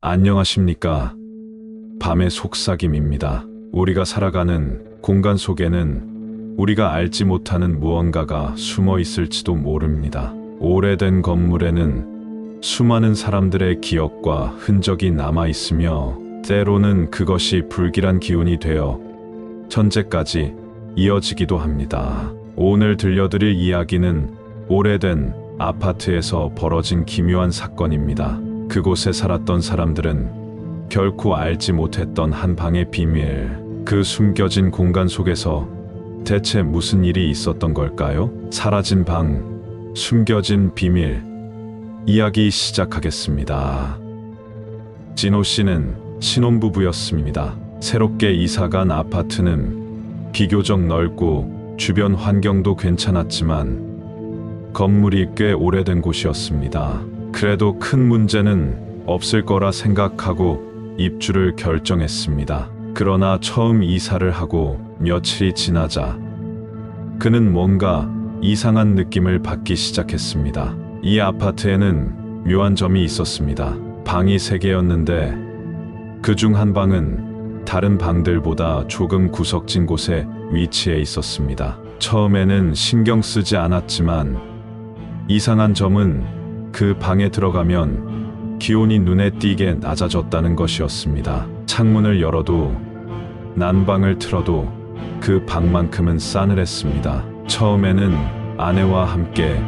안녕하십니까. 밤의 속삭임입니다. 우리가 살아가는 공간 속에는 우리가 알지 못하는 무언가가 숨어 있을지도 모릅니다. 오래된 건물에는 수많은 사람들의 기억과 흔적이 남아 있으며 때로는 그것이 불길한 기운이 되어 현재까지 이어지기도 합니다. 오늘 들려드릴 이야기는 오래된 아파트에서 벌어진 기묘한 사건입니다. 그곳에 살았던 사람들은 결코 알지 못했던 한 방의 비밀, 그 숨겨진 공간 속에서 대체 무슨 일이 있었던 걸까요? 사라진 방, 숨겨진 비밀, 이야기 시작하겠습니다. 진호 씨는 신혼부부였습니다. 새롭게 이사간 아파트는 비교적 넓고 주변 환경도 괜찮았지만 건물이 꽤 오래된 곳이었습니다. 그래도 큰 문제는 없을 거라 생각하고 입주를 결정했습니다. 그러나 처음 이사를 하고 며칠이 지나자 그는 뭔가 이상한 느낌을 받기 시작했습니다. 이 아파트에는 묘한 점이 있었습니다. 방이 3개였는데 그중 한 방은 다른 방들보다 조금 구석진 곳에 위치해 있었습니다. 처음에는 신경 쓰지 않았지만 이상한 점은 그 방에 들어가면 기온이 눈에 띄게 낮아졌다는 것이었습니다. 창문을 열어도 난방을 틀어도 그 방만큼은 싸늘했습니다. 처음에는 아내와 함께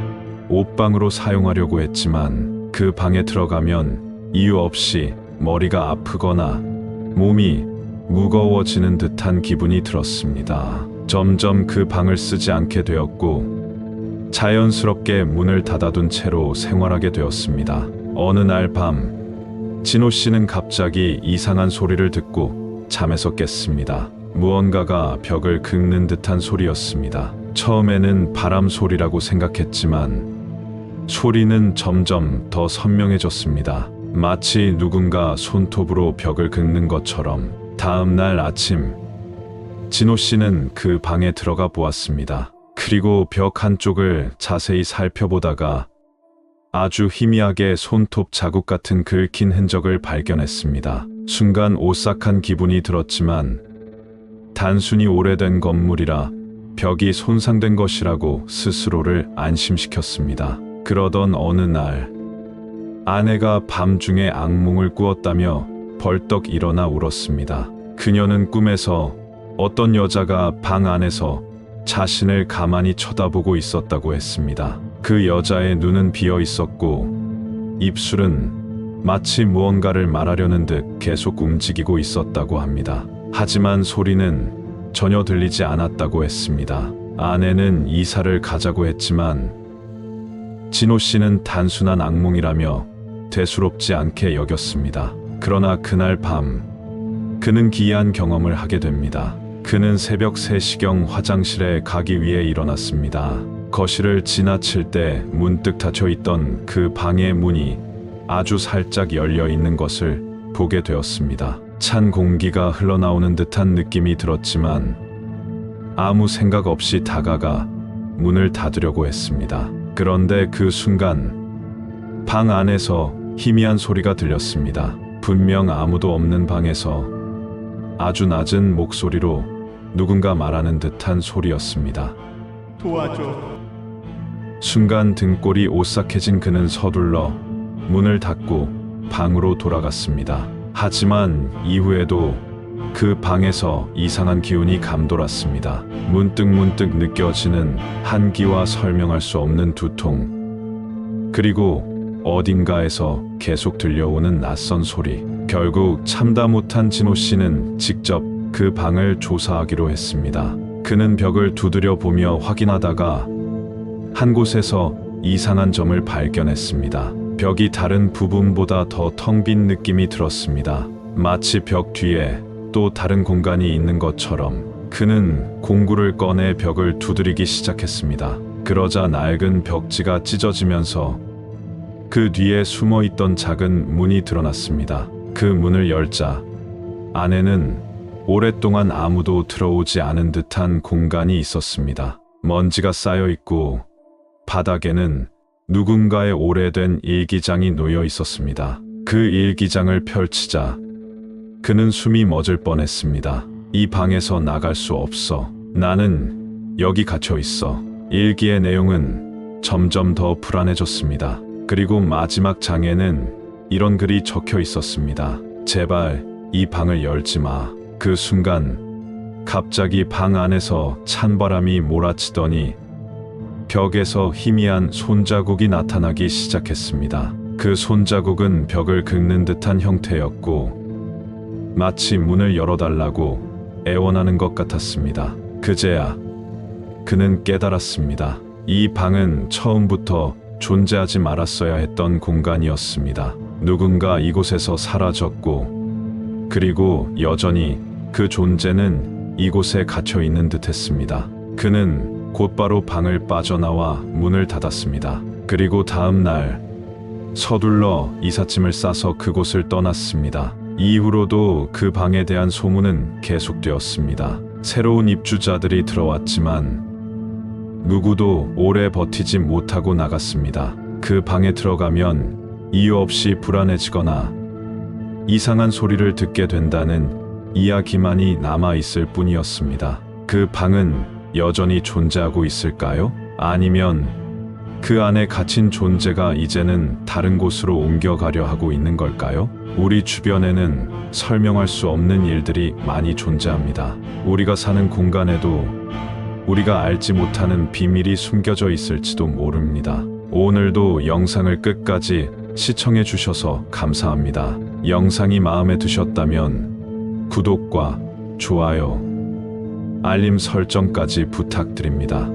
옷방으로 사용하려고 했지만 그 방에 들어가면 이유 없이 머리가 아프거나 몸이 무거워지는 듯한 기분이 들었습니다. 점점 그 방을 쓰지 않게 되었고 자연스럽게 문을 닫아둔 채로 생활하게 되었습니다. 어느 날 밤, 진호 씨는 갑자기 이상한 소리를 듣고 잠에서 깼습니다. 무언가가 벽을 긁는 듯한 소리였습니다. 처음에는 바람 소리라고 생각했지만 소리는 점점 더 선명해졌습니다. 마치 누군가 손톱으로 벽을 긁는 것처럼. 다음 날 아침, 진호 씨는 그 방에 들어가 보았습니다. 그리고 벽 한쪽을 자세히 살펴보다가 아주 희미하게 손톱 자국 같은 긁힌 흔적을 발견했습니다. 순간 오싹한 기분이 들었지만 단순히 오래된 건물이라 벽이 손상된 것이라고 스스로를 안심시켰습니다. 그러던 어느 날 아내가 밤중에 악몽을 꾸었다며 벌떡 일어나 울었습니다. 그녀는 꿈에서 어떤 여자가 방 안에서 자신을 가만히 쳐다보고 있었다고 했습니다. 그 여자의 눈은 비어 있었고 입술은 마치 무언가를 말하려는 듯 계속 움직이고 있었다고 합니다. 하지만 소리는 전혀 들리지 않았다고 했습니다. 아내는 이사를 가자고 했지만 진호 씨는 단순한 악몽이라며 대수롭지 않게 여겼습니다. 그러나 그날 밤 그는 기이한 경험을 하게 됩니다. 그는 새벽 3시경 화장실에 가기 위해 일어났습니다. 거실을 지나칠 때 문득 닫혀있던 그 방의 문이 아주 살짝 열려 있는 것을 보게 되었습니다. 찬 공기가 흘러나오는 듯한 느낌이 들었지만 아무 생각 없이 다가가 문을 닫으려고 했습니다. 그런데 그 순간 방 안에서 희미한 소리가 들렸습니다. 분명 아무도 없는 방에서 아주 낮은 목소리로 누군가 말하는 듯한 소리였습니다. 도와줘. 순간 등골이 오싹해진 그는 서둘러 문을 닫고 방으로 돌아갔습니다. 하지만 이후에도 그 방에서 이상한 기운이 감돌았습니다. 문득 느껴지는 한기와 설명할 수 없는 두통, 그리고 어딘가에서 계속 들려오는 낯선 소리. 결국 참다 못한 진호 씨는 직접 그 방을 조사하기로 했습니다. 그는 벽을 두드려 보며 확인하다가 한 곳에서 이상한 점을 발견했습니다. 벽이 다른 부분보다 더 텅 빈 느낌이 들었습니다. 마치 벽 뒤에 또 다른 공간이 있는 것처럼. 그는 공구를 꺼내 벽을 두드리기 시작했습니다. 그러자 낡은 벽지가 찢어지면서 그 뒤에 숨어 있던 작은 문이 드러났습니다. 그 문을 열자 안에는 오랫동안 아무도 들어오지 않은 듯한 공간이 있었습니다. 먼지가 쌓여 있고 바닥에는 누군가의 오래된 일기장이 놓여 있었습니다. 그 그 일기장을 펼치자 그는 숨이 멎을 뻔했습니다. 이 방에서 나갈 수 없어. 나는 여기 갇혀 있어. 일기의 내용은 점점 더 불안해졌습니다. 그리고 마지막 장에는 이런 글이 적혀 있었습니다. 제발 이 방을 열지 마. 그 순간 갑자기 방 안에서 찬바람이 몰아치더니 벽에서 희미한 손자국이 나타나기 시작했습니다. 그 손자국은 벽을 긁는 듯한 형태였고 마치 문을 열어달라고 애원하는 것 같았습니다. 그제야 그는 깨달았습니다. 이 방은 처음부터 존재하지 말았어야 했던 공간이었습니다. 누군가 이곳에서 사라졌고 그리고 여전히 그 존재는 이곳에 갇혀 있는 듯 했습니다. 그는 곧바로 방을 빠져나와 문을 닫았습니다. 그리고 다음 날 서둘러 이삿짐을 싸서 그곳을 떠났습니다. 이후로도 그 방에 대한 소문은 계속되었습니다. 새로운 입주자들이 들어왔지만 누구도 오래 버티지 못하고 나갔습니다. 그 방에 들어가면 이유 없이 불안해지거나 이상한 소리를 듣게 된다는 이야기만이 남아있을 뿐이었습니다. 그 방은 여전히 존재하고 있을까요? 아니면 그 안에 갇힌 존재가 이제는 다른 곳으로 옮겨가려 하고 있는 걸까요? 우리 주변에는 설명할 수 없는 일들이 많이 존재합니다. 우리가 사는 공간에도 우리가 알지 못하는 비밀이 숨겨져 있을지도 모릅니다. 오늘도 영상을 끝까지 시청해 주셔서 감사합니다. 영상이 마음에 드셨다면 구독과 좋아요, 알림 설정까지 부탁드립니다.